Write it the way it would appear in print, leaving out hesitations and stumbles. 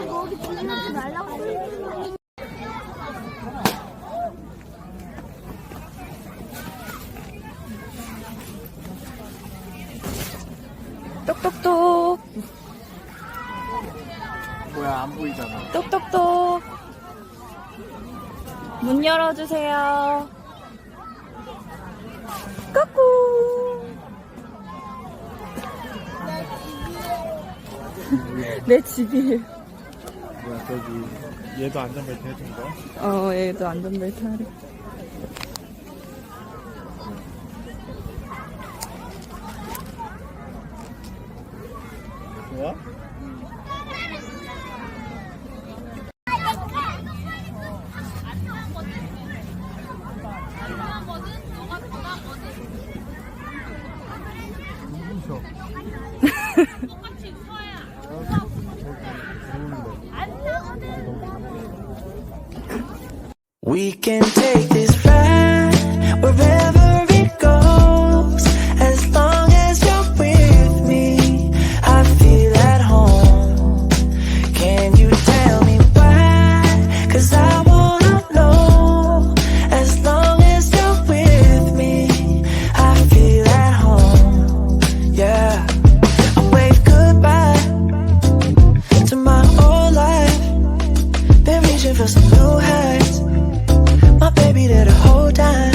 거기 불나지 말라고. 똑똑똑. 뭐야, 안 보이잖아. 똑똑똑. 문 열어주세요. 까꾸. 내 집이에요. 뭐야, 저기 얘도 안전벨트 해준 거야? 얘도 안전벨트 하래. 좋아? We can take this ride wherever it goes. As long as you're with me, I feel at home. Can you tell me why? 'Cause I wanna know. As long as you're with me, I feel at home. Yeah, I wave goodbye to my old life. Been reaching for some new heights. My baby there the whole time.